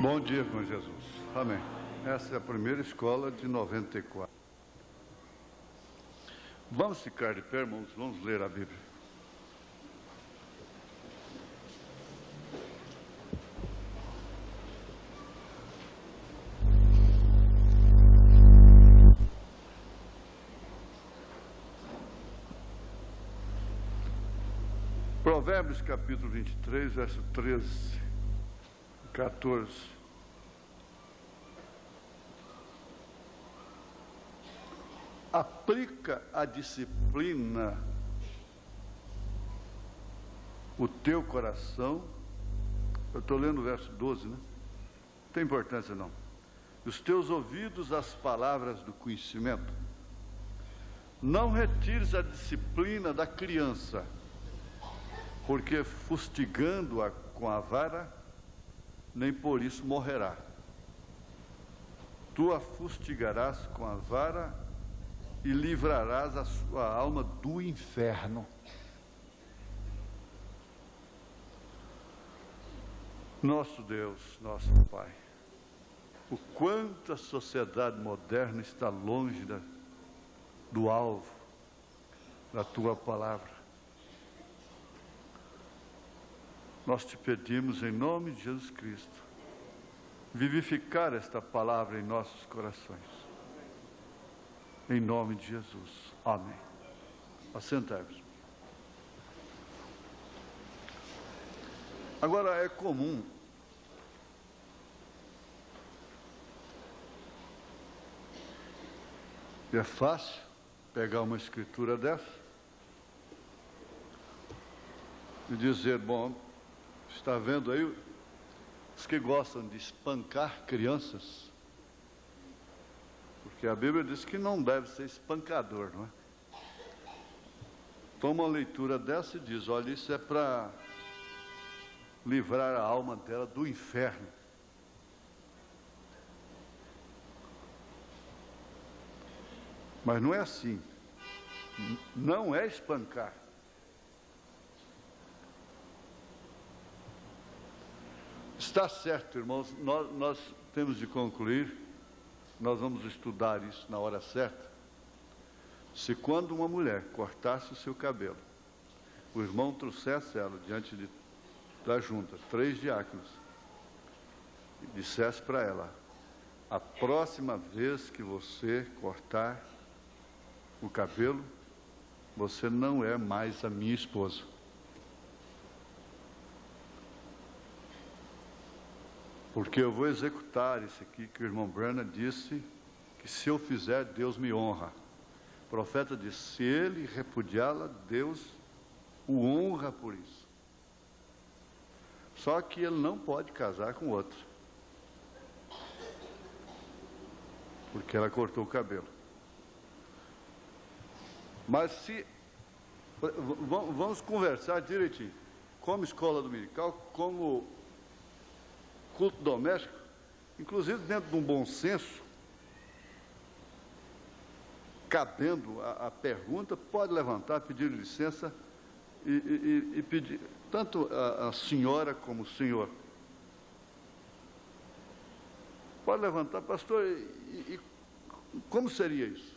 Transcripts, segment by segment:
Bom dia com Jesus. Amém. Essa é a primeira escola de 94. Vamos ficar de pé, irmãos, vamos ler a Bíblia. Provérbios capítulo 23, verso 13 e 14. Aplica a disciplina o teu coração. Eu estou lendo o verso 12, né? Não tem importância não. Os teus ouvidos as palavras do conhecimento. Não retires a disciplina da criança, porque fustigando-a com a vara, nem por isso morrerá. Tu a fustigarás com a vara e livrarás a sua alma do inferno. Nosso Deus, nosso Pai, o quanto a sociedade moderna está longe do alvo da Tua palavra. Nós te pedimos em nome de Jesus Cristo, vivificar esta palavra em nossos corações. Em nome de Jesus. Amém. Assentai-vos. Agora, é comum e é fácil pegar uma escritura dessa e dizer, bom, está vendo aí os que gostam de espancar crianças? Porque a Bíblia diz que não deve ser espancador, não é? Toma uma leitura dessa e diz, olha, isso é para livrar a alma dela do inferno. Mas não é assim. Não é espancar. Está certo, irmãos, nós temos de concluir. Nós vamos estudar isso na hora certa. Se quando uma mulher cortasse o seu cabelo, o irmão trouxesse ela diante da junta, 3 diáconos, e dissesse para ela, a próxima vez que você cortar o cabelo, você não é mais a minha esposa. Porque eu vou executar isso aqui que o irmão Branham disse, que se eu fizer, Deus me honra. O profeta disse, se ele repudiá-la, Deus o honra por isso. Só que ele não pode casar com outra. Porque ela cortou o cabelo. Mas se... Vamos conversar direitinho. Como escola dominical, como culto doméstico, inclusive dentro de um bom senso, cabendo a pergunta, pode levantar, pedir licença e pedir, tanto a senhora como o senhor. Pode levantar, pastor, e como seria isso?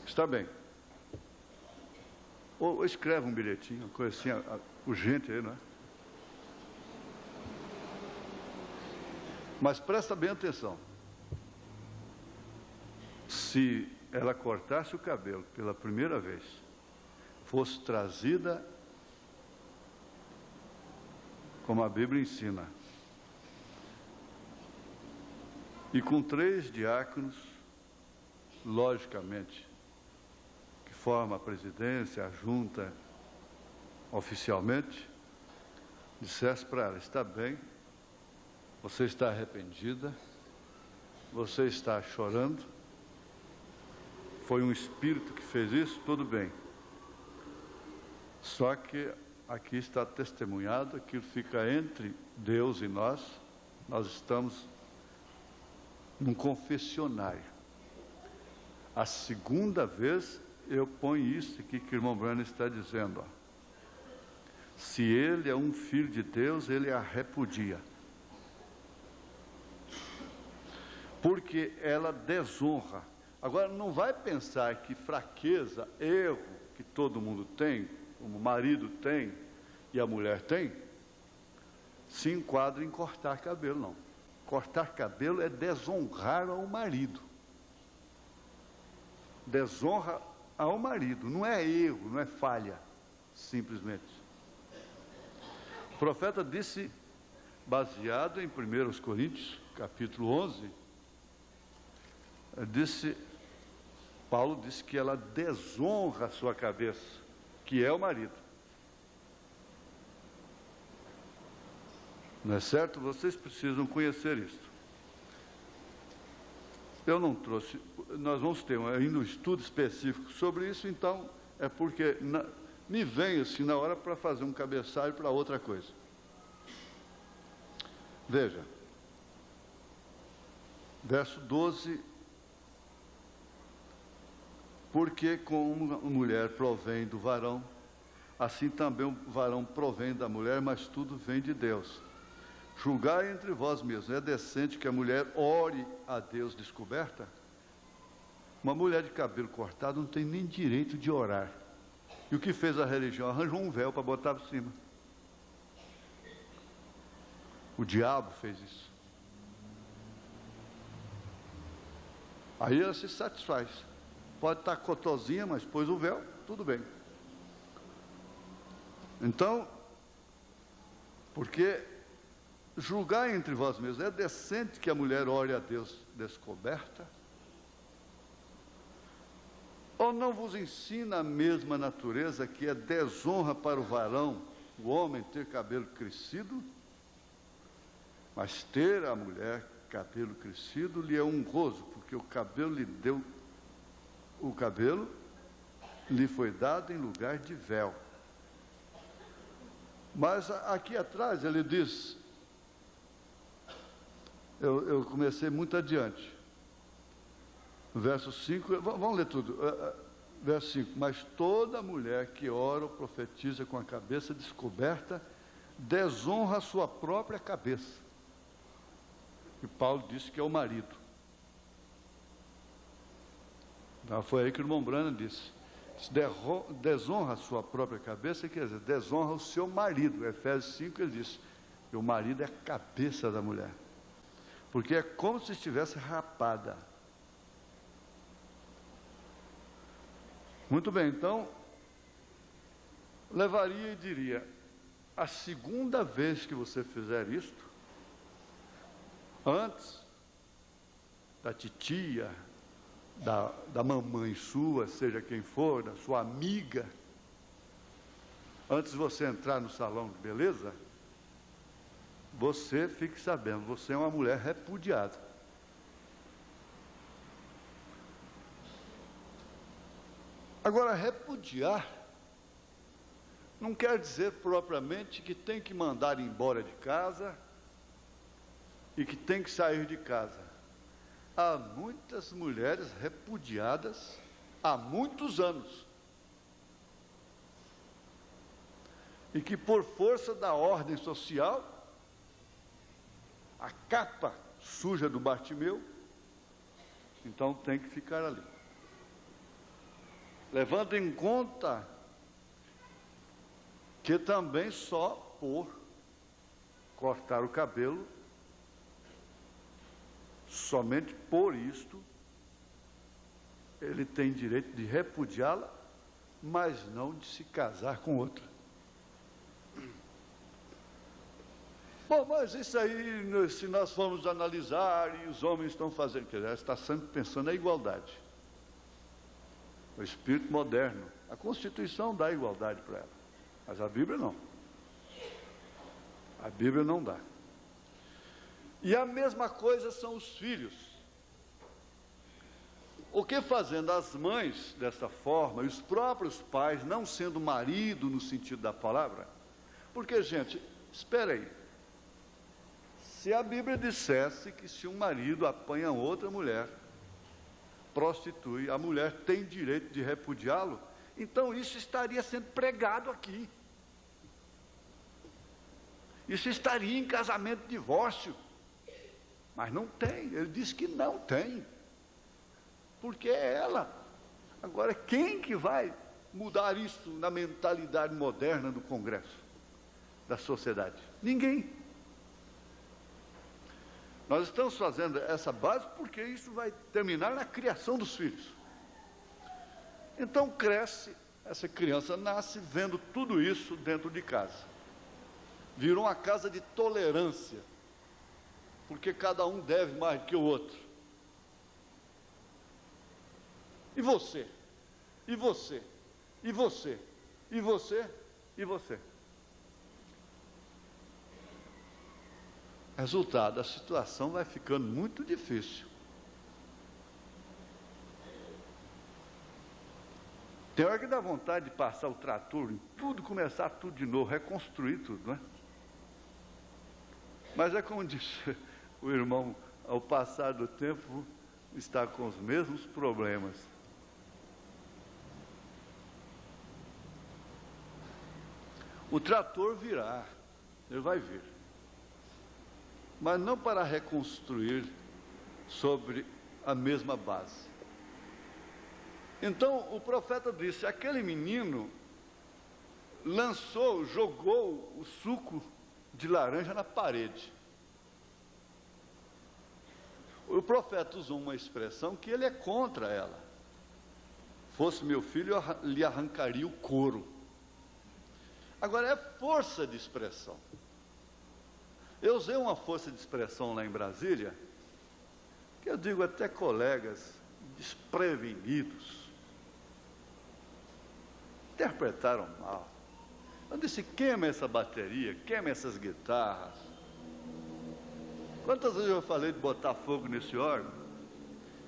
Está bem. Ou escreve um bilhetinho, uma coisa assim, urgente aí, não é? Mas presta bem atenção. Se ela cortasse o cabelo pela primeira vez, fosse trazida, como a Bíblia ensina, e com 3 diáconos, logicamente, que formam a presidência, a junta, oficialmente, dissesse para ela, está bem, você está arrependida, você está chorando, foi um espírito que fez isso, tudo bem. Só que aqui está testemunhado, aquilo fica entre Deus e nós estamos num confessionário. A segunda vez eu ponho isso aqui que o irmão Branham está dizendo, ó. Se ele é um filho de Deus, ele a repudia. Porque ela desonra. Agora, não vai pensar que fraqueza, erro, que todo mundo tem, como o marido tem e a mulher tem, se enquadra em cortar cabelo, não. Cortar cabelo é desonrar ao marido. Desonra ao marido, não é erro, não é falha, simplesmente. O profeta disse, baseado em 1 Coríntios, capítulo 11, Paulo disse que ela desonra a sua cabeça, que é o marido. Não é certo? Vocês precisam conhecer isso. Eu não trouxe, nós vamos ter ainda um estudo específico sobre isso, então é porque me vem assim na hora para fazer um cabeçalho para outra coisa. Veja, verso 12, porque como a mulher provém do varão, assim também o varão provém da mulher, mas tudo vem de Deus. Julgai entre vós mesmos, é decente que a mulher ore a Deus descoberta? Uma mulher de cabelo cortado não tem nem direito de orar. E o que fez a religião? Arranjou um véu para botar por cima. O diabo fez isso. Aí ela se satisfaz. Pode estar cotozinha, mas pôs o véu, tudo bem. Então, porque julgar entre vós mesmos, é decente que a mulher ore a Deus descoberta? Ou não vos ensina a mesma natureza que é desonra para o varão, o homem ter cabelo crescido? Mas ter a mulher cabelo crescido lhe é honroso, porque o cabelo lhe foi dado em lugar de véu. Mas aqui atrás ele diz, eu comecei muito adiante, verso 5, vamos ler tudo, verso 5, mas toda mulher que ora ou profetiza com a cabeça descoberta, desonra a sua própria cabeça. E Paulo disse que é o marido. Então, foi aí que o irmão Branham disse, desonra a sua própria cabeça, quer dizer, desonra o seu marido. Efésios 5 ele disse, que o marido é a cabeça da mulher, porque é como se estivesse rapada. Muito bem, então, levaria e diria, a segunda vez que você fizer isto, antes da titia, da mamãe sua, seja quem for, da sua amiga, antes de você entrar no salão de beleza, você fique sabendo, você é uma mulher repudiada. Agora, repudiar não quer dizer propriamente que tem que mandar embora de casa e que tem que sair de casa. Há muitas mulheres repudiadas há muitos anos e que por força da ordem social, a capa suja do Bartimeu, então tem que ficar ali. Levando em conta que também só por cortar o cabelo, somente por isto, ele tem direito de repudiá-la, mas não de se casar com outra. Bom, mas isso aí, se nós formos analisar, e os homens estão fazendo, quer dizer, está sempre pensando na igualdade. O espírito moderno, a Constituição dá igualdade para ela, mas a Bíblia não. A Bíblia não dá. E a mesma coisa são os filhos. O que fazendo as mães dessa forma, e os próprios pais, não sendo marido no sentido da palavra? Porque, gente, espera aí. Se a Bíblia dissesse que se um marido apanha outra mulher, prostitui, a mulher tem direito de repudiá-lo, então isso estaria sendo pregado aqui. Isso estaria em casamento de divórcio. Mas não tem, ele disse que não tem. Porque é ela. Agora, quem que vai mudar isso na mentalidade moderna do Congresso, da sociedade? Ninguém. Nós estamos fazendo essa base porque isso vai terminar na criação dos filhos. Então cresce, essa criança nasce vendo tudo isso dentro de casa. Virou uma casa de tolerância, porque cada um deve mais do que o outro. E você? E você? E você? E você? E você? Resultado, a situação vai ficando muito difícil. Tem hora que dá vontade de passar o trator em tudo, começar tudo de novo, reconstruir tudo, não é? Mas é como disse o irmão, ao passar do tempo, está com os mesmos problemas. O trator virá, ele vai vir. Mas não para reconstruir sobre a mesma base. Então, o profeta disse, aquele menino jogou o suco de laranja na parede. O profeta usou uma expressão que ele é contra ela. Fosse meu filho, eu lhe arrancaria o couro. Agora, é força de expressão. Eu usei uma força de expressão lá em Brasília, que eu digo até colegas desprevenidos, interpretaram mal. Eu disse, queima essa bateria, queima essas guitarras. Quantas vezes eu falei de botar fogo nesse órgão?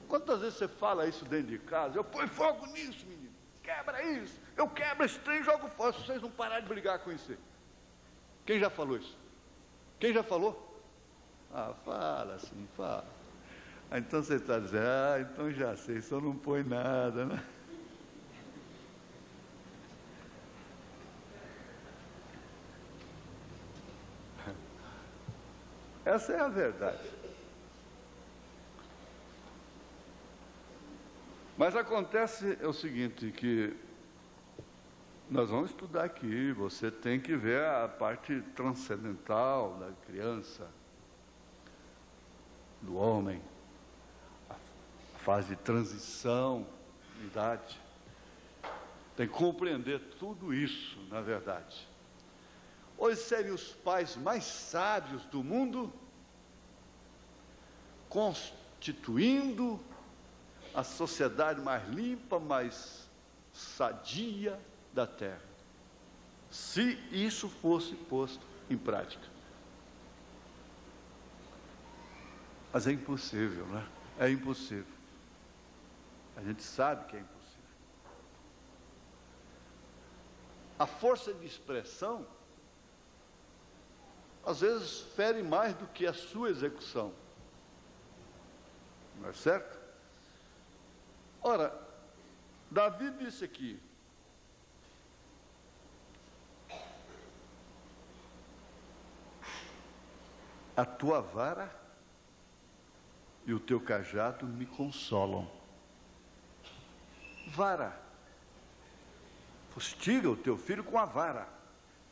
Quantas vezes você fala isso dentro de casa? Eu ponho fogo nisso, menino, quebra isso, eu quebro esse trem e jogo fora, se vocês não pararem de brigar com isso. Quem já falou isso? Quem já falou? Ah, fala assim, fala. Ah, então você está dizendo, então já sei, só não põe nada, né? Essa é a verdade. Mas acontece o seguinte, que nós vamos estudar aqui, você tem que ver a parte transcendental da criança, do homem, a fase de transição, de idade. Tem que compreender tudo isso, na verdade. Hoje seriam os pais mais sábios do mundo, constituindo a sociedade mais limpa, mais sadia da terra, se isso fosse posto em prática. Mas é impossível, né? É impossível. A gente sabe que é impossível. A força de expressão às vezes fere mais do que a sua execução. Não é certo? Ora, Davi disse aqui, a tua vara e o teu cajado me consolam. Vara. Fustiga o teu filho com a vara,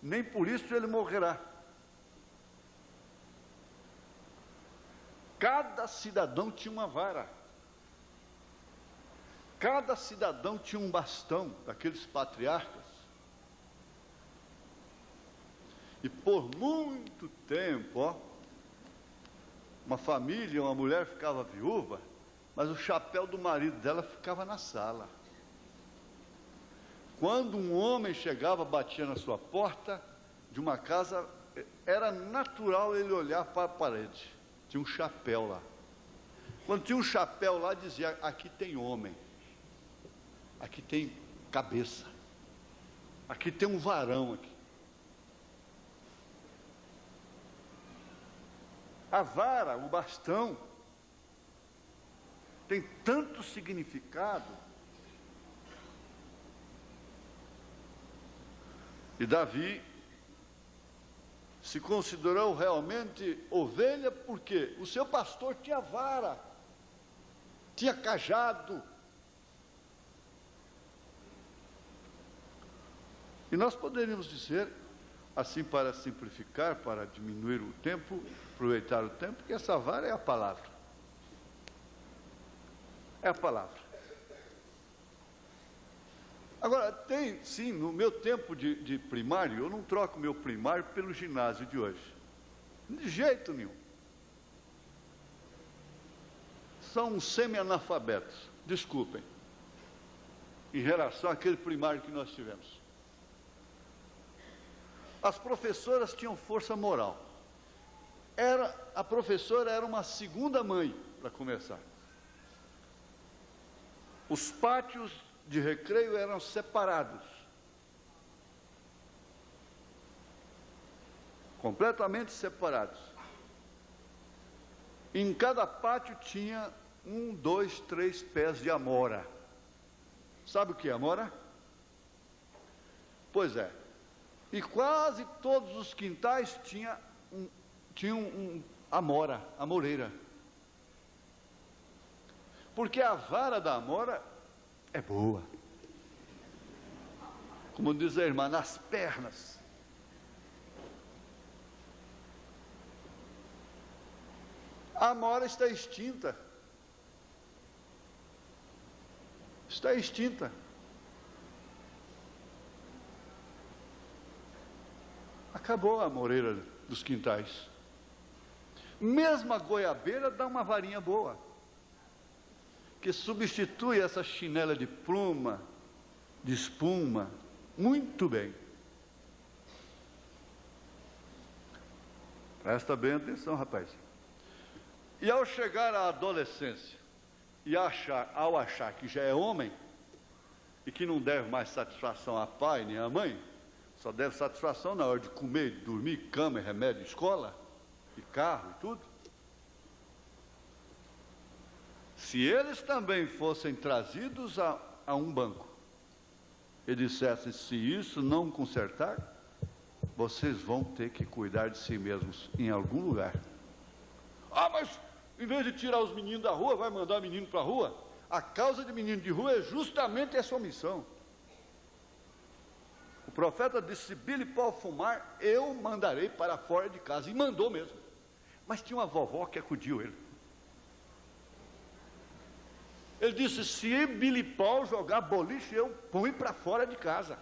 nem por isso ele morrerá. Cada cidadão tinha uma vara. Cada cidadão tinha um bastão, daqueles patriarcas. E por muito tempo, uma família, uma mulher ficava viúva, mas o chapéu do marido dela ficava na sala. Quando um homem chegava, batia na sua porta de uma casa, era natural ele olhar para a parede. Tinha um chapéu lá. Quando tinha um chapéu lá, dizia, aqui tem homem. Aqui tem cabeça. Aqui tem um varão aqui. A vara, o bastão, tem tanto significado. E Davi se considerou realmente ovelha, porque o seu pastor tinha vara, tinha cajado. E nós poderíamos dizer, assim para simplificar, para diminuir o tempo, aproveitar o tempo, que essa vara é a palavra. É a palavra. Agora, tem sim, no meu tempo de primário, eu não troco meu primário pelo ginásio de hoje. De jeito nenhum. São semi-analfabetos, desculpem, em relação àquele primário que nós tivemos. As professoras tinham força moral. A professora era uma segunda mãe, para começar. Os pátios de recreio eram separados. Completamente separados. Em cada pátio tinha 1, 2, 3 pés de amora. Sabe o que é amora? Pois é. E quase todos os quintais tinham amora, amoreira. Porque a vara da amora é boa. Como diz a irmã, nas pernas. A amora está extinta. Está extinta. Acabou a amoreira dos quintais. Mesmo a goiabeira dá uma varinha boa, que substitui essa chinela de pluma, de espuma, muito bem. Presta bem atenção, rapaz. E ao chegar à adolescência, e ao achar que já é homem, e que não deve mais satisfação a pai nem a mãe, só deve satisfação na hora de comer, de dormir, cama, remédio, escola, e carro e tudo. Se eles também fossem trazidos a um banco e dissessem, se isso não consertar, vocês vão ter que cuidar de si mesmos em algum lugar. Ah, mas em vez de tirar os meninos da rua, vai mandar menino para a rua? A causa de menino de rua é justamente essa omissão. O profeta disse, se Bilipó fumar, eu mandarei para fora de casa. E mandou mesmo. Mas tinha uma vovó que acudiu ele. Ele disse, se Bilipó jogar boliche, eu ponho para fora de casa.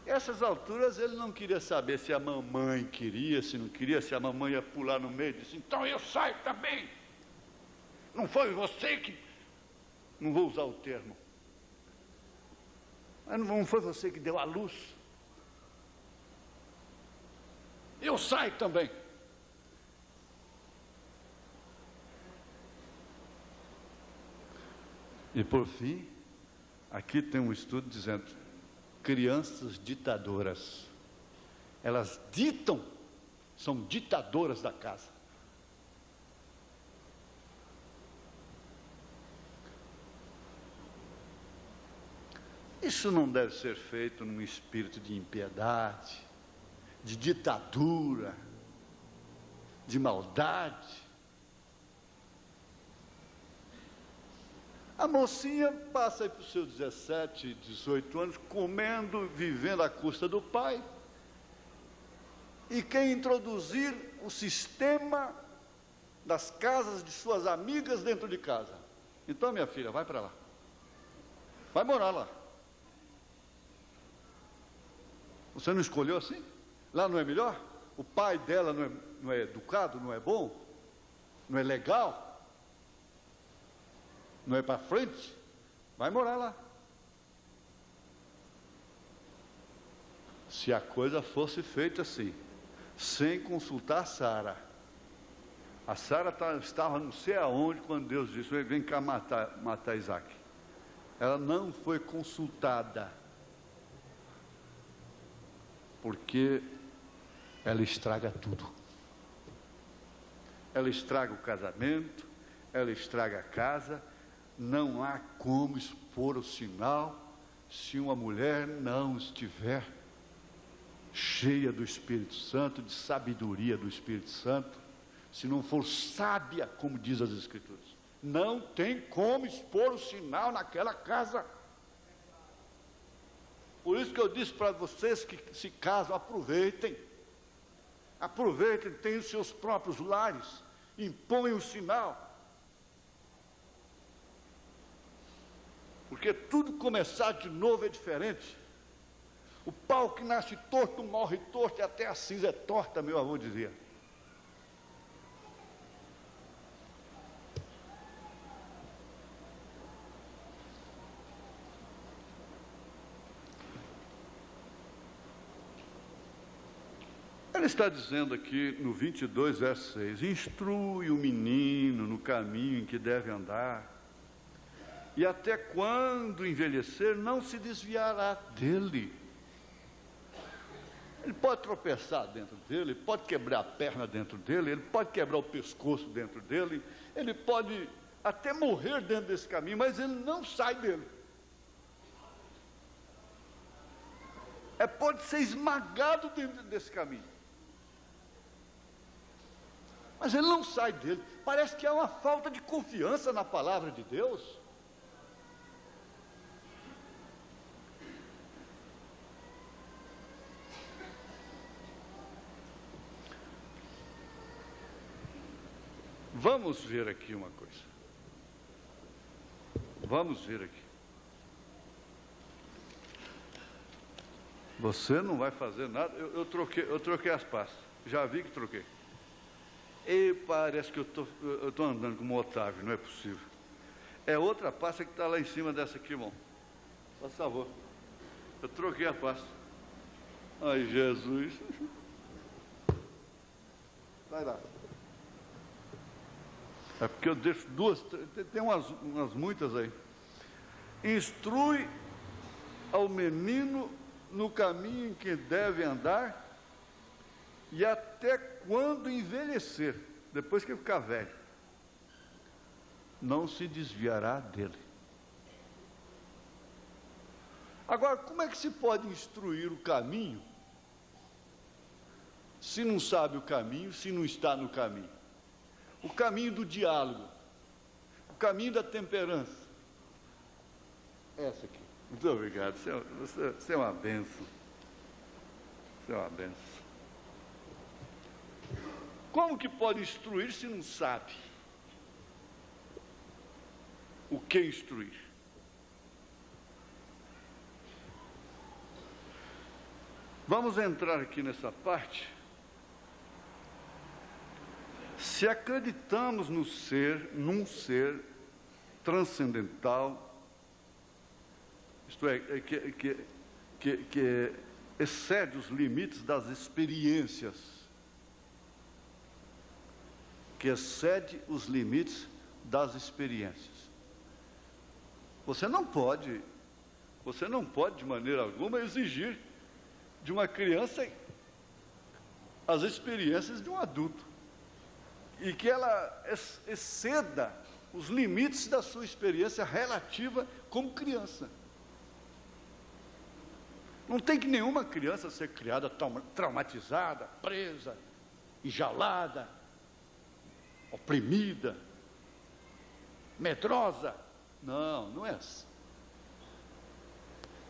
Essas alturas ele não queria saber se a mamãe queria, se não queria, se a mamãe ia pular no meio e disse, então eu saio também. Não foi você que... Não vou usar o termo. Mas não foi você que deu a luz? Eu saio também. E por fim, aqui tem um estudo dizendo, crianças ditadoras. Elas ditam, são ditadoras da casa. Isso não deve ser feito num espírito de impiedade, de ditadura, de maldade. A mocinha passa aí para os seus 17, 18 anos, comendo, vivendo à custa do pai, e quer introduzir o sistema das casas de suas amigas dentro de casa. Então, minha filha, vai para lá. Vai morar lá. Você não escolheu assim? Lá não é melhor? O pai dela não é educado, não é bom? Não é legal? Não é para frente? Vai morar lá. Se a coisa fosse feita assim, sem consultar a Sara. A Sara estava não sei aonde quando Deus disse, vem cá matar Isaac. Ela não foi consultada. Porque ela estraga tudo. Ela estraga o casamento, ela estraga a casa. Não há como expor o sinal se uma mulher não estiver cheia do Espírito Santo, de sabedoria do Espírito Santo, se não for sábia, como diz as Escrituras, não tem como expor o sinal naquela casa. Por isso que eu disse para vocês que se casam, aproveitem, tenham seus próprios lares, imponham o sinal. Porque tudo começar de novo é diferente. O pau que nasce torto, morre torto, e até a cinza é torta, meu avô dizia. Ele está dizendo aqui no 22, verso 6, instrui o menino no caminho em que deve andar, e até quando envelhecer, não se desviará dele. Ele pode tropeçar dentro dele, ele pode quebrar a perna dentro dele, ele pode quebrar o pescoço dentro dele, ele pode até morrer dentro desse caminho, mas ele não sai dele. Pode ser esmagado dentro desse caminho, mas ele não sai dele. Parece que há uma falta de confiança na palavra de Deus. Vamos ver aqui uma coisa. Vamos ver aqui. Você não vai fazer nada. Eu troquei as pastas. Já vi que troquei. E parece que eu estou andando como um Otávio, não é possível. É outra pasta que está lá em cima dessa aqui, irmão. Por favor. Eu troquei a pasta. Ai, Jesus. Vai lá. É porque eu deixo duas, tem umas muitas aí. Instrui ao menino no caminho em que deve andar, e até quando envelhecer, depois que ficar velho, não se desviará dele. Agora, como é que se pode instruir o caminho, se não sabe o caminho, se não está no caminho? O caminho do diálogo, o caminho da temperança. Essa aqui. Muito obrigado, você é uma bênção. Você é uma bênção. Como que pode instruir se não sabe o que instruir? Vamos entrar aqui nessa parte. Se acreditamos num ser transcendental, isto é, que excede os limites das experiências, Você não pode de maneira alguma exigir de uma criança as experiências de um adulto, e que ela exceda os limites da sua experiência relativa como criança. Não tem que nenhuma criança ser criada traumatizada, presa, enjaulada, oprimida, medrosa. Não, não é assim.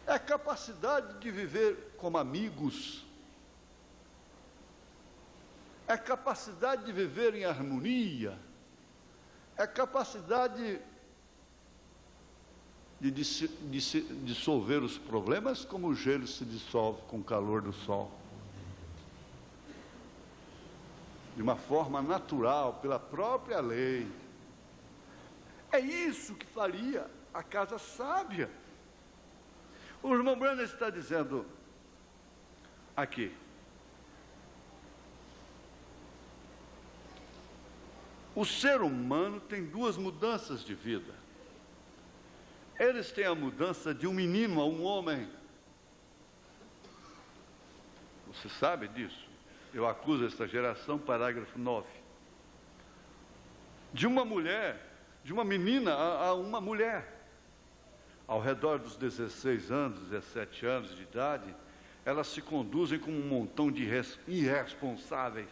É a capacidade de viver como amigos, é a capacidade de viver em harmonia, é a capacidade de dissolver os problemas como o gelo se dissolve com o calor do sol. De uma forma natural, pela própria lei. É isso que faria a casa sábia. O irmão Branham está dizendo aqui: o ser humano tem duas mudanças de vida. Eles têm a mudança de um menino a um homem. Você sabe disso? Eu acuso esta geração, parágrafo 9. De uma mulher, de uma menina a uma mulher. Ao redor dos 16 anos, 17 anos de idade, elas se conduzem como um montão de irresponsáveis.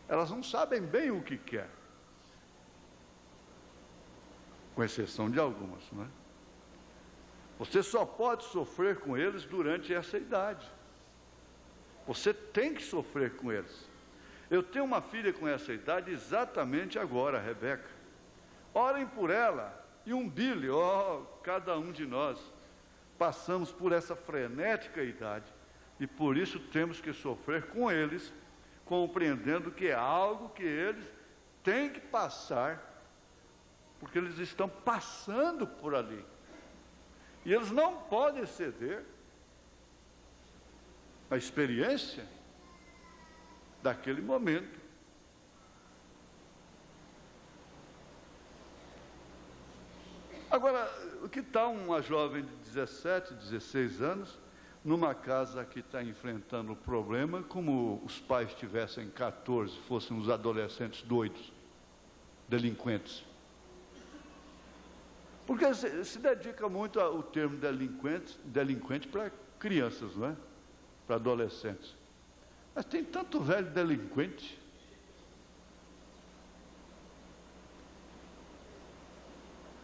Elas não sabem bem o que quer, com exceção de algumas, não é? Você só pode sofrer com eles durante essa idade. Você tem que sofrer com eles. Eu tenho uma filha com essa idade exatamente agora, a Rebeca. Orem por ela e um Billy, cada um de nós passamos por essa frenética idade e por isso temos que sofrer com eles, compreendendo que é algo que eles têm que passar, porque eles estão passando por ali. E eles não podem ceder à experiência daquele momento. Agora, o que tal uma jovem de 17, 16 anos, numa casa que está enfrentando o problema, como os pais tivessem 14, fossem os adolescentes doidos, delinquentes? Porque se dedica muito ao termo delinquente para crianças, não é? Para adolescentes. Mas tem tanto velho delinquente.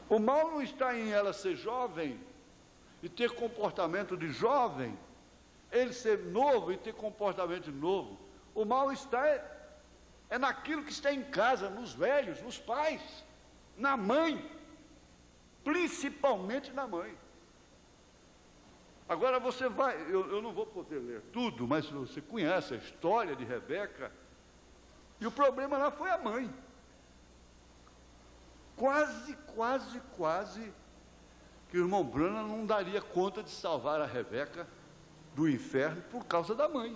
O mal não está em ela ser jovem e ter comportamento de jovem, ele ser novo e ter comportamento de novo. O mal está é naquilo que está em casa, nos velhos, nos pais, na mãe, principalmente na mãe. Agora você vai, eu não vou poder ler tudo, mas você conhece a história de Rebeca, e o problema lá foi a mãe. Quase que o irmão Branham não daria conta de salvar a Rebeca do inferno por causa da mãe.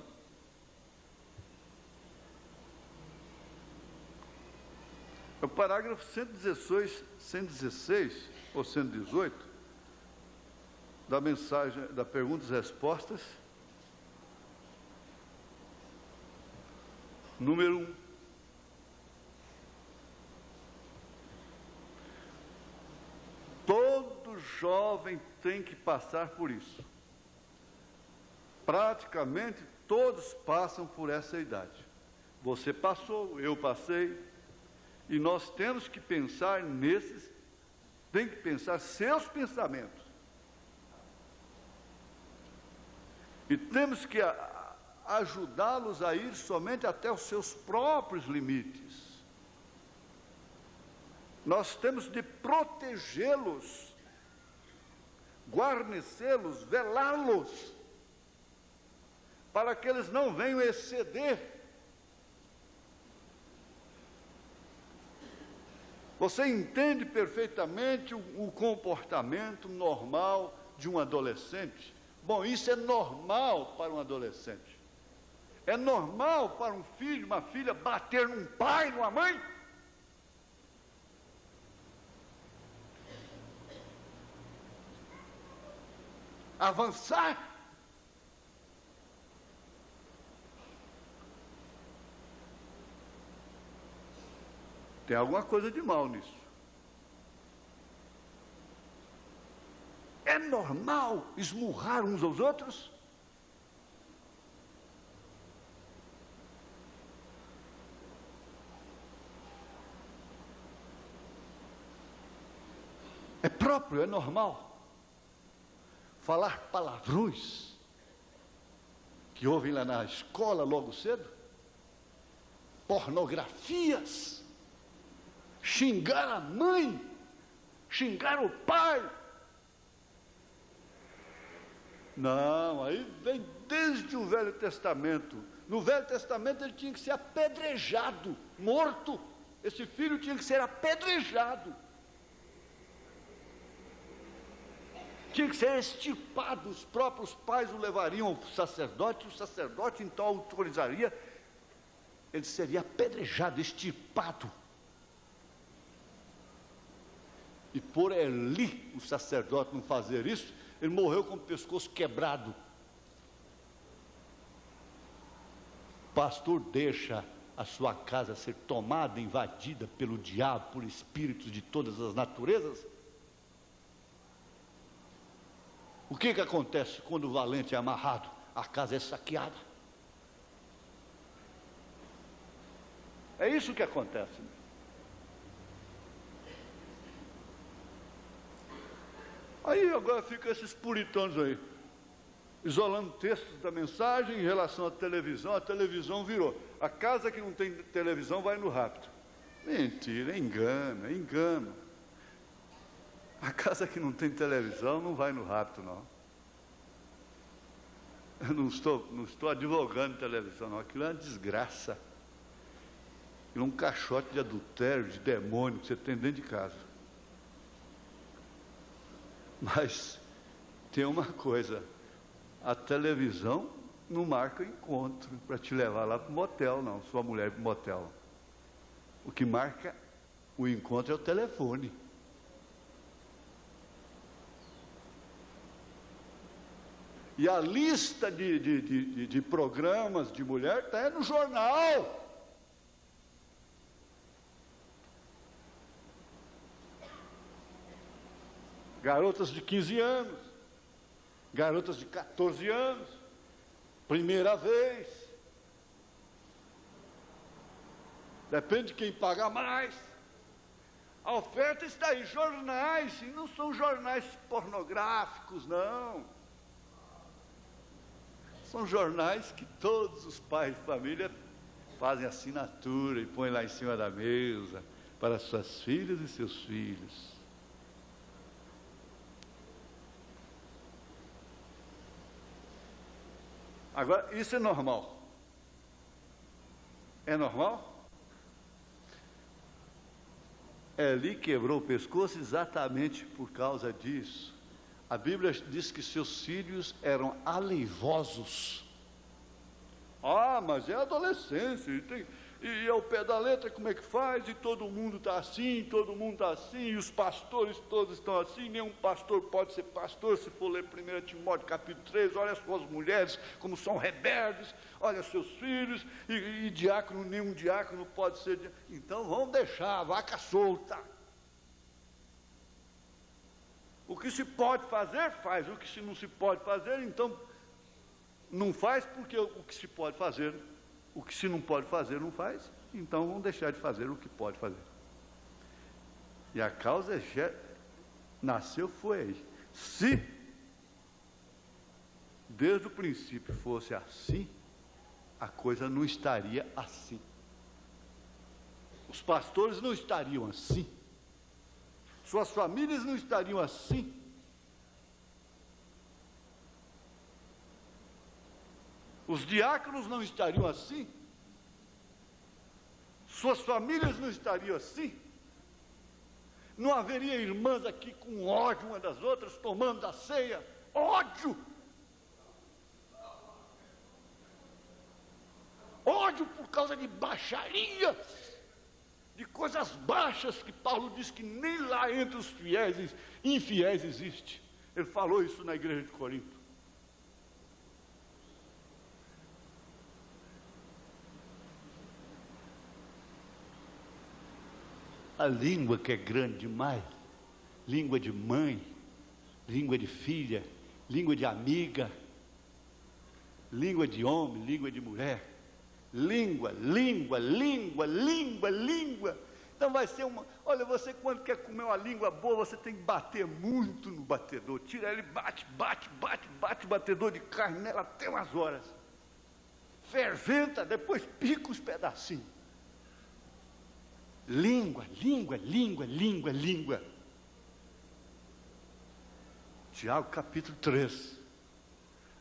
O parágrafo 116 ou 118 da mensagem, da perguntas e respostas, número 1. Todo jovem tem que passar por isso. Praticamente todos passam por essa idade. Você passou, eu passei, e nós temos que pensar nesses, tem que pensar seus pensamentos. E temos que ajudá-los a ir somente até os seus próprios limites. Nós temos de protegê-los, guarnecê-los, velá-los, para que eles não venham exceder. Você entende perfeitamente o comportamento normal de um adolescente? Bom, isso é normal para um adolescente. É normal para um filho, uma filha, bater num pai, numa mãe? Avançar? Tem alguma coisa de mal nisso. É normal esmurrar uns aos outros? É próprio, é normal falar palavrões que ouvem lá na escola logo cedo? Pornografias? Xingar a mãe? Xingar o pai? Não, aí vem desde o Velho Testamento. No Velho Testamento ele tinha que ser apedrejado, morto. Esse filho tinha que ser apedrejado. Tinha que ser extirpado. Os próprios pais o levariam ao sacerdote, o sacerdote então autorizaria, ele seria apedrejado, extirpado. E por Eli, o sacerdote, não fazer isso, ele morreu com o pescoço quebrado. O pastor deixa a sua casa ser tomada, invadida pelo diabo, por espíritos de todas as naturezas? O que acontece quando o valente é amarrado? A casa é saqueada. É isso que acontece. Aí agora ficam esses puritanos aí, isolando textos da mensagem em relação à televisão. A televisão virou. A casa que não tem televisão vai no rapto. Mentira, engano. A casa que não tem televisão não vai no rapto, não. Eu não estou advogando televisão, não. Aquilo é uma desgraça. Aquilo é um caixote de adultério, de demônio que você tem dentro de casa. Mas tem uma coisa, a televisão não marca encontro para te levar lá para o motel, não, sua mulher para o motel. O que marca o encontro é o telefone. E a lista de programas de mulher está no jornal. Garotas de 15 anos, garotas de 14 anos, primeira vez. Depende de quem paga mais. A oferta está aí, jornais, e não são jornais pornográficos, não. São jornais que todos os pais de família fazem assinatura e põem lá em cima da mesa para suas filhas e seus filhos. Agora, isso é normal? É normal? Eli quebrou o pescoço exatamente por causa disso. A Bíblia diz que seus filhos eram aleivosos. Ah, mas é adolescência, e ao pé da letra como é que faz? E todo mundo está assim, e os pastores todos estão assim, nenhum pastor pode ser pastor. Se for ler 1 Timóteo capítulo 3, olha as suas mulheres como são rebeldes, olha seus filhos, e diácono, nenhum diácono pode ser. Então vamos deixar a vaca solta. O que se pode fazer, faz. O que se não se pode fazer, então não faz, porque o que se pode fazer, o que se não pode fazer, não faz. Então vamos deixar de fazer o que pode fazer. E a causa nasceu foi aí. Se desde o princípio fosse assim, a coisa não estaria assim. Os pastores não estariam assim. Suas famílias não estariam assim. Os diáconos não estariam assim. Suas famílias não estariam assim. Não haveria irmãs aqui com ódio uma das outras, tomando a ceia. Ódio! Ódio por causa de baixaria, de coisas baixas que Paulo diz que nem lá entre os fiéis e infiéis existe. Ele falou isso na igreja de Corinto. A língua que é grande demais, língua de mãe, língua de filha, língua de amiga, língua de homem, língua de mulher. Língua. Então vai ser uma. Olha, você quando quer comer uma língua boa, você tem que bater muito no batedor. Tira ele, bate o batedor de carne nela até umas horas. Ferventa, depois pica os pedacinhos. Língua. Tiago capítulo 3.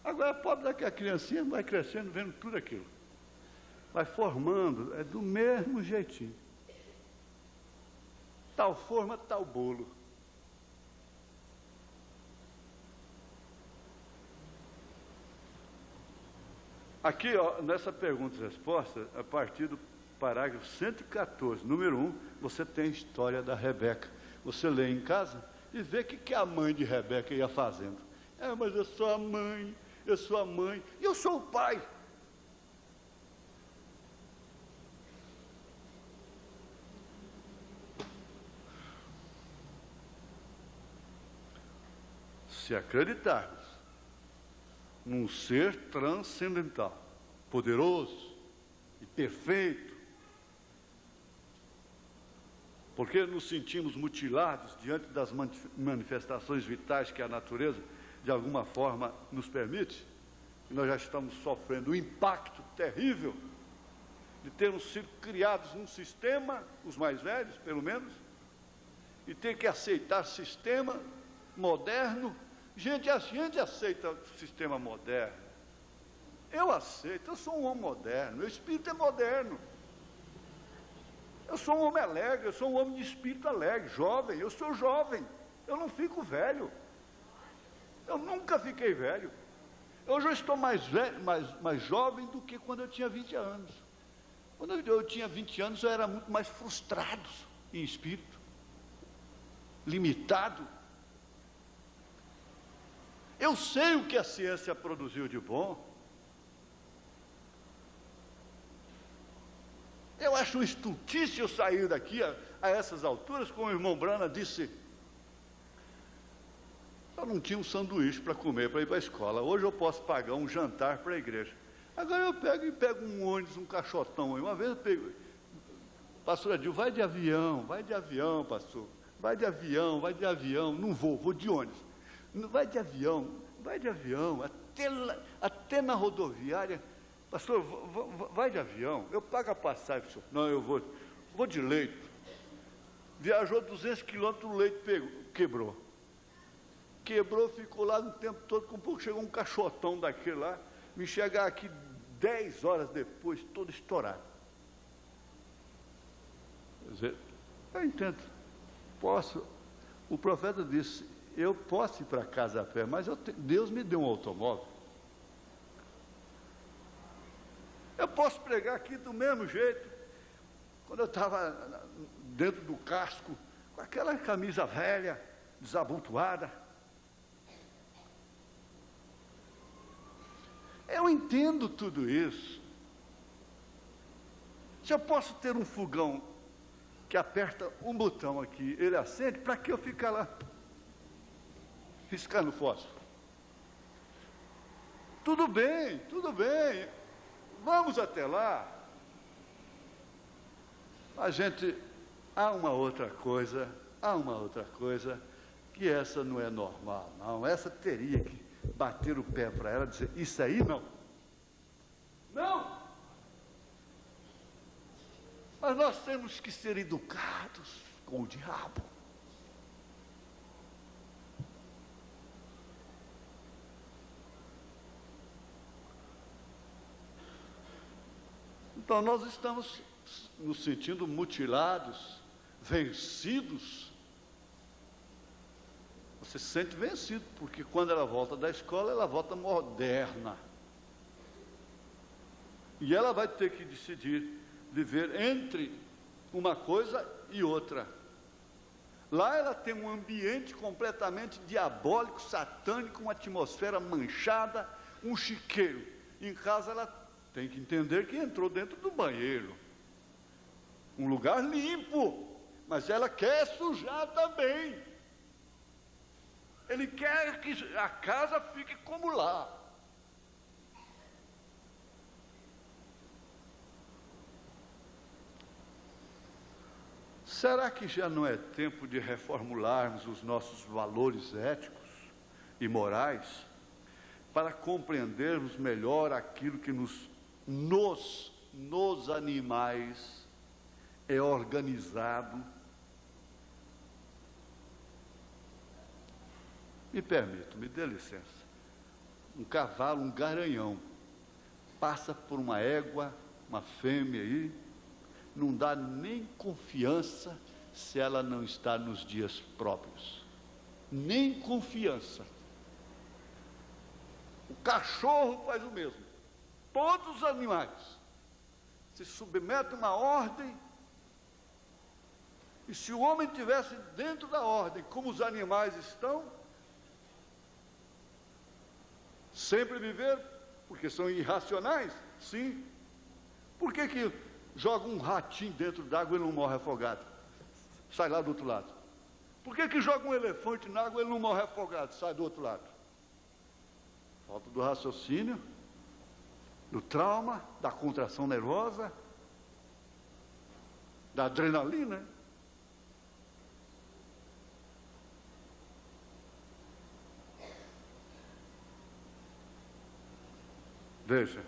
Agora, pobre daquela criancinha vai crescendo, vendo tudo aquilo. Vai formando, é do mesmo jeitinho. Tal forma, tal bolo. Aqui, ó, nessa pergunta e resposta, a partir do parágrafo 114, número 1, você tem a história da Rebeca. Você lê em casa e vê o que a mãe de Rebeca ia fazendo. Mas eu sou a mãe, e eu sou o pai. se acreditarmos num ser transcendental, poderoso e perfeito, porque nos sentimos mutilados diante das manifestações vitais que a natureza, de alguma forma, nos permite, e nós já estamos sofrendo o impacto terrível de termos sido criados num sistema, os mais velhos, pelo menos, e ter que aceitar sistema moderno. A gente aceita o sistema moderno. Eu aceito, eu sou um homem moderno, meu espírito é moderno. Eu sou um homem alegre, eu sou um homem de espírito alegre, jovem, eu sou jovem, eu não fico velho. Eu nunca fiquei velho. Hoje eu estou mais velho, mais jovem do que quando eu tinha 20 anos. Quando eu tinha 20 anos, eu era muito mais frustrado em espírito, limitado. Eu sei o que a ciência produziu de bom. Eu acho um estultício eu sair daqui a essas alturas, como o irmão Brana disse. Eu não tinha um sanduíche para comer, para ir para a escola. Hoje eu posso pagar um jantar para a igreja. Agora eu pego um ônibus, um caixotão. Uma vez eu pego, pastor Adil, vai de avião, pastor. Vai de avião. Não vou de ônibus. Vai de avião, até na rodoviária. Pastor, vai de avião, eu pago a passagem, senhor. Não, eu vou de leito. Viajou 200 quilômetros, o leito quebrou, ficou lá no tempo todo, com um pouco chegou um caixotão daquele lá, me chegar aqui 10 horas depois, todo estourado. Quer dizer, eu entendo, o profeta disse, eu posso ir para casa a pé, mas Deus me deu um automóvel. Eu posso pregar aqui do mesmo jeito. Quando eu estava dentro do casco, com aquela camisa velha, desabotoada. Eu entendo tudo isso. Se eu posso ter um fogão que aperta um botão aqui, ele acende, para que eu ficar lá riscando fósforo? Tudo bem, vamos até lá. Há uma outra coisa, que essa não é normal, não. Essa teria que bater o pé para ela e dizer, isso aí não. Não! Mas nós temos que ser educados com o diabo. Então nós estamos nos sentindo mutilados, vencidos. Você se sente vencido, porque quando ela volta da escola, ela volta moderna. E ela vai ter que decidir viver entre uma coisa e outra. Lá ela tem um ambiente completamente diabólico, satânico, uma atmosfera manchada, um chiqueiro. Em casa ela tem que entender que entrou dentro do banheiro. Um lugar limpo, mas ela quer sujar também. Ele quer que a casa fique como lá. Será que já não é tempo de reformularmos os nossos valores éticos e morais para compreendermos melhor aquilo que nos animais é organizado? Me permito, me dê licença. Um cavalo, um garanhão, passa por uma égua, uma fêmea aí, não dá nem confiança se ela não está nos dias próprios. Nem confiança. O cachorro faz o mesmo. Todos os animais se submetem a uma ordem, e se o homem estivesse dentro da ordem, como os animais estão, sempre viver, porque são irracionais, sim. Por que joga um ratinho dentro d'água e não morre afogado? Sai lá do outro lado. Por que joga um elefante na água e ele não morre afogado, sai do outro lado? Falta do raciocínio, do trauma, da contração nervosa, da adrenalina. Veja,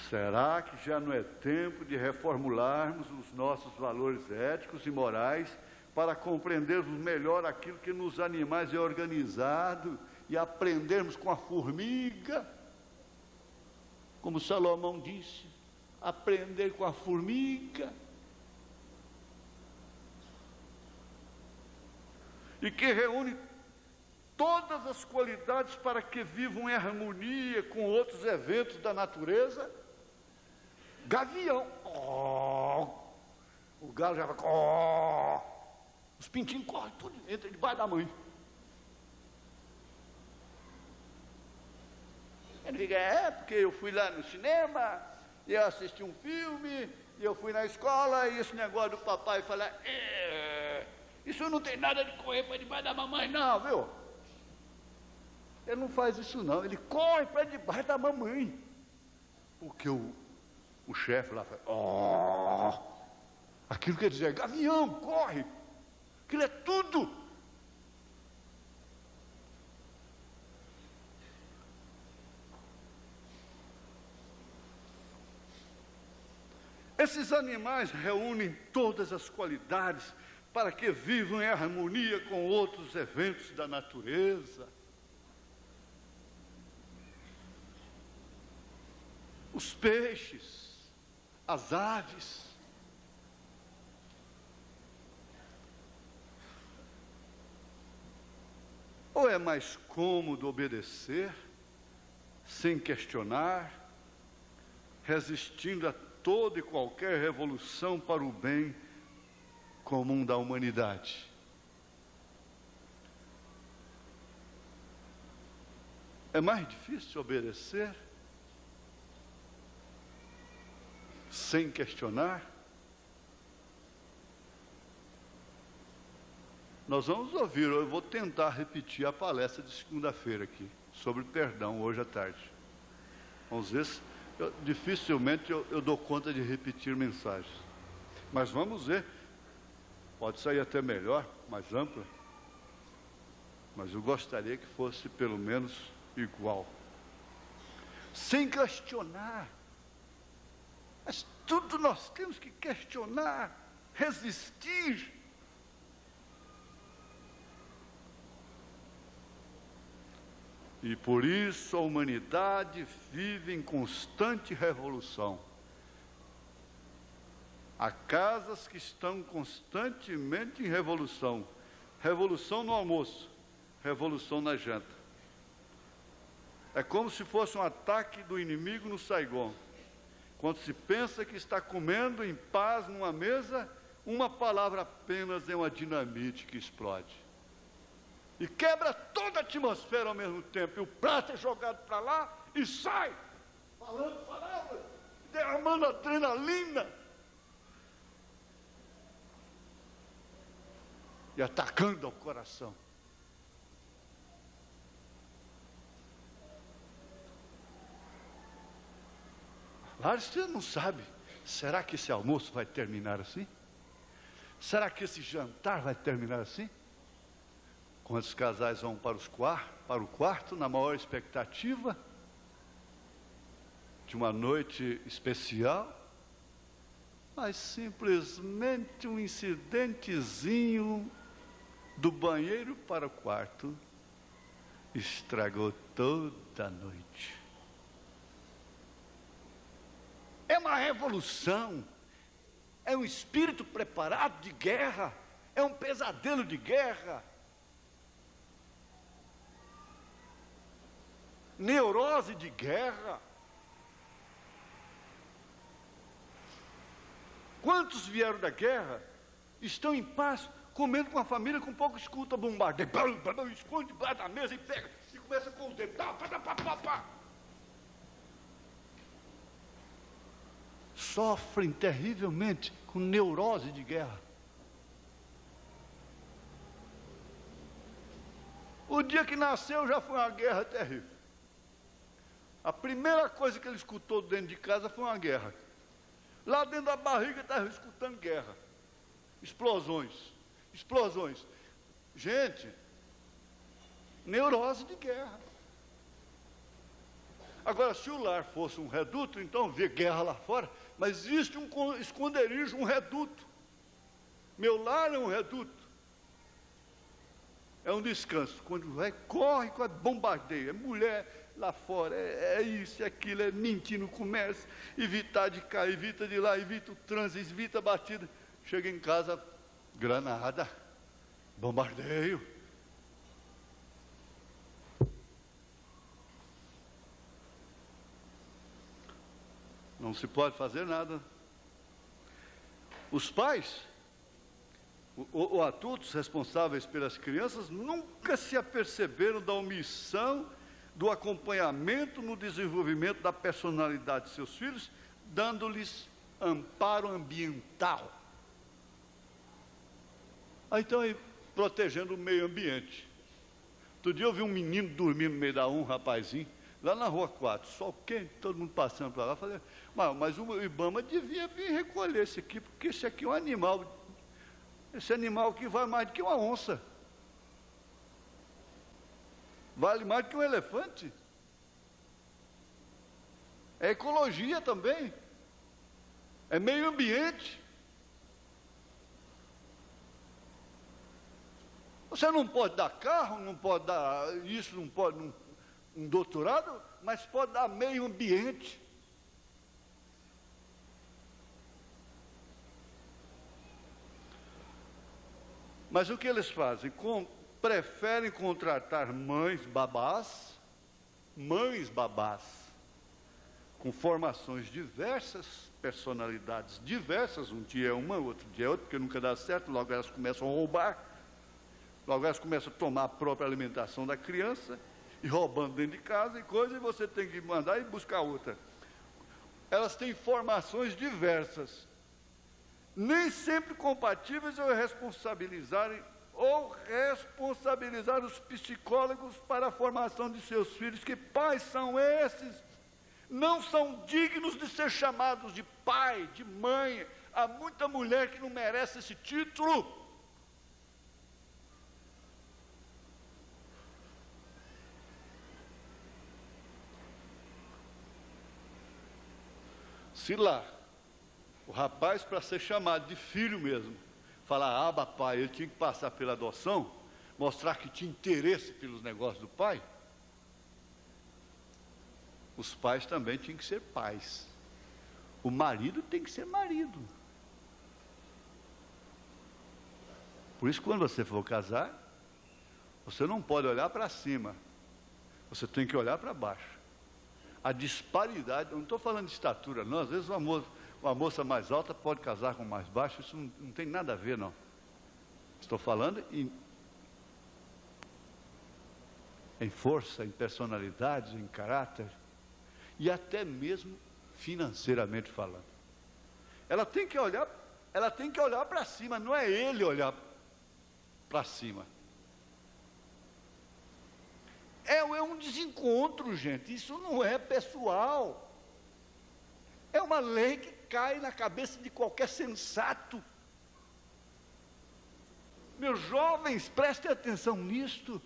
será que já não é tempo de reformularmos os nossos valores éticos e morais para compreendermos melhor aquilo que nos animais é organizado e aprendermos com a formiga? Como Salomão disse, aprender com a formiga. E que reúne todas as qualidades para que vivam em harmonia com outros eventos da natureza. Gavião, o galo já vai, os pintinhos correm tudo, entra debaixo da mãe. Ele fica, porque eu fui lá no cinema, e eu assisti um filme, e eu fui na escola, e esse negócio do papai falar, isso não tem nada de correr para debaixo da mamãe não, viu? Ele não faz isso não, ele corre para debaixo da mamãe. Porque o chefe lá fala, aquilo quer dizer, gavião, corre, aquilo é tudo. Esses animais reúnem todas as qualidades para que vivam em harmonia com outros eventos da natureza. Os peixes, as aves. Ou é mais cômodo obedecer, sem questionar, resistindo a toda e qualquer revolução para o bem comum da humanidade? É mais difícil obedecer, sem questionar? Nós vamos ouvir, eu vou tentar repetir a palestra de segunda-feira aqui, sobre perdão, hoje à tarde. Vamos ver se, dificilmente eu dou conta de repetir mensagens. Mas vamos ver, pode sair até melhor, mais ampla, mas eu gostaria que fosse pelo menos igual. Sem questionar. Mas tudo nós temos que questionar, resistir. E por isso a humanidade vive em constante revolução. Há casas que estão constantemente em revolução. Revolução no almoço, revolução na janta. É como se fosse um ataque do inimigo no Saigon. Quando se pensa que está comendo em paz numa mesa, uma palavra apenas é uma dinamite que explode. E quebra toda a atmosfera ao mesmo tempo. E o prato é jogado para lá e sai, falando palavras, derramando adrenalina. E atacando ao coração. Claro, você não sabe, será que esse almoço vai terminar assim? Será que esse jantar vai terminar assim? Quantos casais vão para o quarto na maior expectativa de uma noite especial, mas simplesmente um incidentezinho do banheiro para o quarto estragou toda a noite. É uma revolução, é um espírito preparado de guerra, é um pesadelo de guerra. Neurose de guerra. Quantos vieram da guerra, estão em paz, comendo com a família, com pouco escuta bombardeio, esconde debaixo da mesa e pega, e começa com os dedos, pá. Sofrem terrivelmente com neurose de guerra. O dia que nasceu já foi uma guerra terrível. A primeira coisa que ele escutou dentro de casa foi uma guerra. Lá dentro da barriga estava escutando guerra. Explosões. Explosões. Gente, neurose de guerra. Agora, se o lar fosse um reduto, então vê guerra lá fora, mas existe um esconderijo, um reduto. Meu lar é um reduto. É um descanso. Quando vai, corre, bombardeia. É mulher lá fora, é isso, é aquilo, é mentir no comércio, evitar de cá, evita de lá, evita o trânsito, evita a batida. Chega em casa, granada, bombardeio. Não se pode fazer nada. Os pais, ou adultos responsáveis pelas crianças, nunca se aperceberam da omissão do acompanhamento no desenvolvimento da personalidade de seus filhos, dando-lhes amparo ambiental. Então, aí, protegendo o meio ambiente. Outro dia eu vi um menino dormindo no meio da um rapazinho, lá na Rua 4, sol quente, todo mundo passando para lá. Falei, mas o Ibama devia vir recolher esse aqui, porque esse aqui é um animal. Esse animal aqui vale mais do que uma onça. Vale mais do que um elefante. É ecologia também. É meio ambiente. Você não pode dar carro, não pode dar isso, não pode um doutorado, mas pode dar meio ambiente. Mas o que eles fazem? Preferem contratar mães babás, com formações diversas, personalidades diversas, um dia é uma, outro dia é outra, porque nunca dá certo, logo elas começam a roubar, logo elas começam a tomar a própria alimentação da criança, e roubando dentro de casa e coisa, e você tem que mandar e buscar outra. Elas têm formações diversas, nem sempre compatíveis, ou responsabilizar os psicólogos para a formação de seus filhos. Que pais são esses? Não são dignos de ser chamados de pai, de mãe. Há muita mulher que não merece esse título. Se lá, o rapaz, para ser chamado de filho mesmo, falar, pai, ele tinha que passar pela adoção, mostrar que tinha interesse pelos negócios do pai, os pais também tinham que ser pais. O marido tem que ser marido. Por isso, quando você for casar, você não pode olhar para cima, você tem que olhar para baixo. A disparidade, eu não estou falando de estatura, não. Às vezes uma moça mais alta pode casar com mais baixo, isso não tem nada a ver, não. Estou falando em força, em personalidade, em caráter, e até mesmo financeiramente falando. Ela tem que olhar para cima, não é ele olhar para cima. É um desencontro, gente, isso não é pessoal. É uma lei que cai na cabeça de qualquer sensato. Meus jovens, prestem atenção nisto.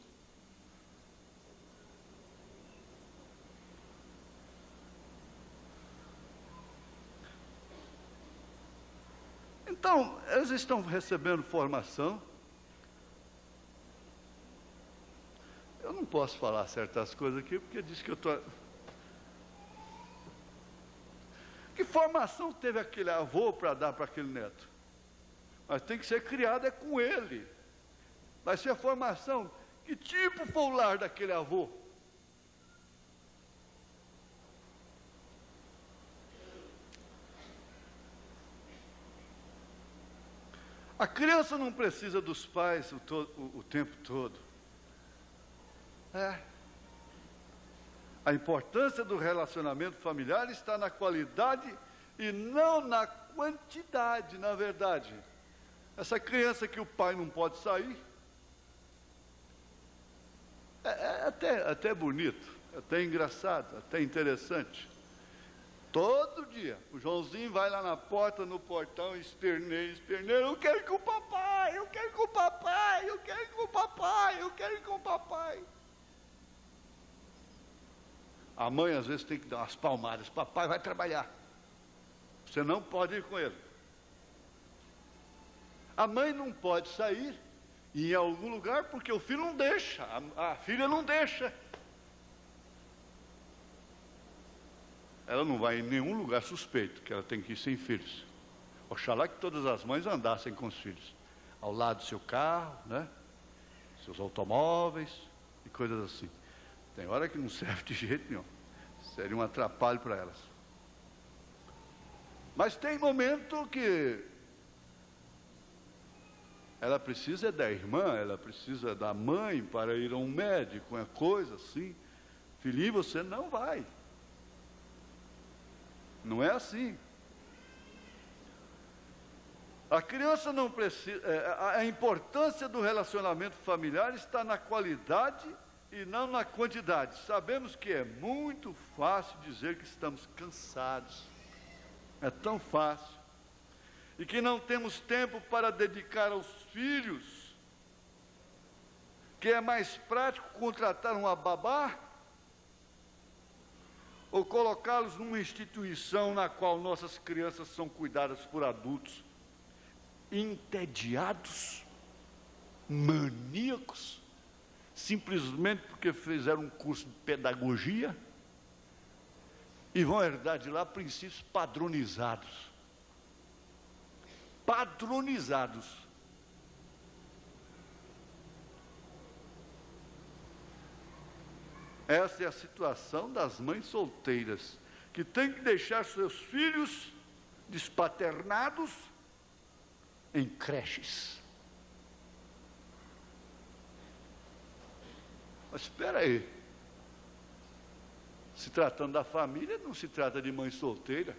Então, eles estão recebendo formação. Eu não posso falar certas coisas aqui, porque diz que eu estou... Que formação teve aquele avô para dar para aquele neto? Mas tem que ser criada com ele. Vai ser a formação. Que tipo foi o lar daquele avô? A criança não precisa dos pais o tempo todo. A importância do relacionamento familiar está na qualidade e não na quantidade, na verdade. Essa criança que o pai não pode sair, é até bonito, até engraçado, até interessante. Todo dia, o Joãozinho vai lá na porta, no portão, esperneia, eu quero ir com o papai, eu quero ir com o papai, eu quero ir com o papai, eu quero ir com o papai. A mãe às vezes tem que dar umas palmadas, papai vai trabalhar, você não pode ir com ele. A mãe não pode sair em algum lugar porque o filho não deixa, a filha não deixa. Ela não vai em nenhum lugar suspeito, que ela tem que ir sem filhos. Oxalá que todas as mães andassem com os filhos, ao lado do seu carro, né? Seus automóveis e coisas assim. Tem hora que não serve de jeito nenhum, seria um atrapalho para elas. Mas tem momento que ela precisa da irmã, ela precisa da mãe para ir a um médico, uma coisa assim. Filhinho, você não vai. Não é assim. A criança não precisa. A importância do relacionamento familiar está na qualidade e não na quantidade. Sabemos que é muito fácil dizer que estamos cansados. É tão fácil. E que não temos tempo para dedicar aos filhos. Que é mais prático contratar uma babá ou colocá-los numa instituição na qual nossas crianças são cuidadas por adultos entediados, maníacos, simplesmente porque fizeram um curso de pedagogia e vão herdar de lá princípios padronizados. Padronizados. Essa é a situação das mães solteiras, que têm que deixar seus filhos despaternados em creches. Mas espera aí, se tratando da família, não se trata de mãe solteira.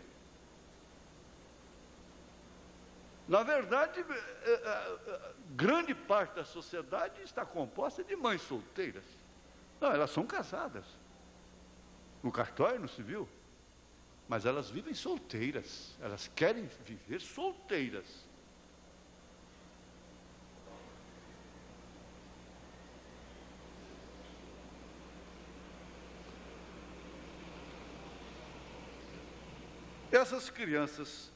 Na verdade, grande parte da sociedade está composta de mães solteiras. Não, elas são casadas, no cartório, no civil, mas elas vivem solteiras, elas querem viver solteiras. Essas crianças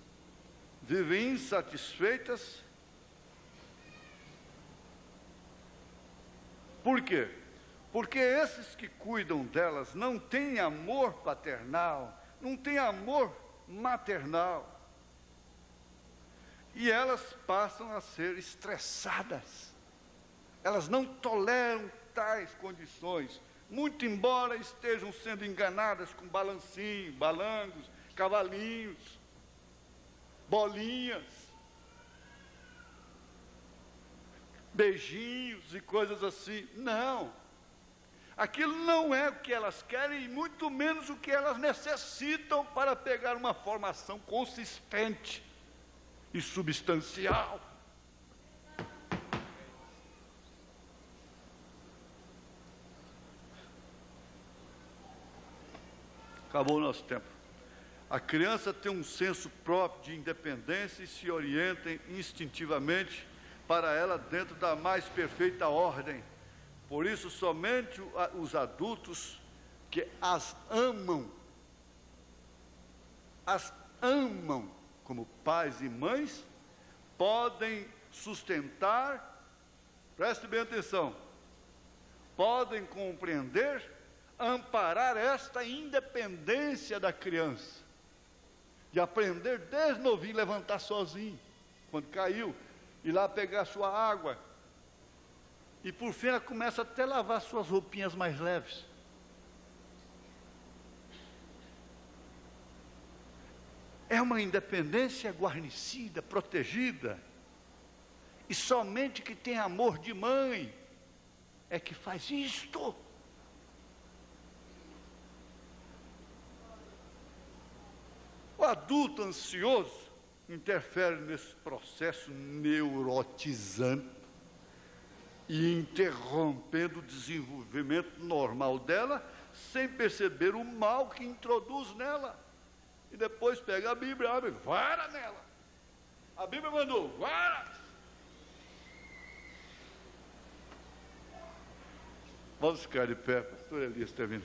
vivem insatisfeitas. Por quê? Porque esses que cuidam delas não têm amor paternal, não têm amor maternal. E elas passam a ser estressadas. Elas não toleram tais condições, muito embora estejam sendo enganadas com balancinho, balangos, cavalinhos, bolinhas, beijinhos e coisas assim. Não. Aquilo não é o que elas querem e muito menos o que elas necessitam para pegar uma formação consistente e substancial. Acabou o nosso tempo. A criança tem um senso próprio de independência e se orienta instintivamente para ela dentro da mais perfeita ordem. Por isso, somente os adultos que as amam como pais e mães, podem sustentar, preste bem atenção, podem compreender, amparar esta independência da criança, de aprender desde novinho, levantar sozinho, quando caiu, ir lá pegar sua água, e por fim ela começa até a lavar suas roupinhas mais leves. É uma independência guarnecida, protegida, e somente que tem amor de mãe é que faz isto. O adulto ansioso interfere nesse processo neurotizante e interrompendo o desenvolvimento normal dela, sem perceber o mal que introduz nela. E depois pega a Bíblia, abre, vara nela. A Bíblia mandou, vara. Vamos ficar de pé, pastor Elias está vindo.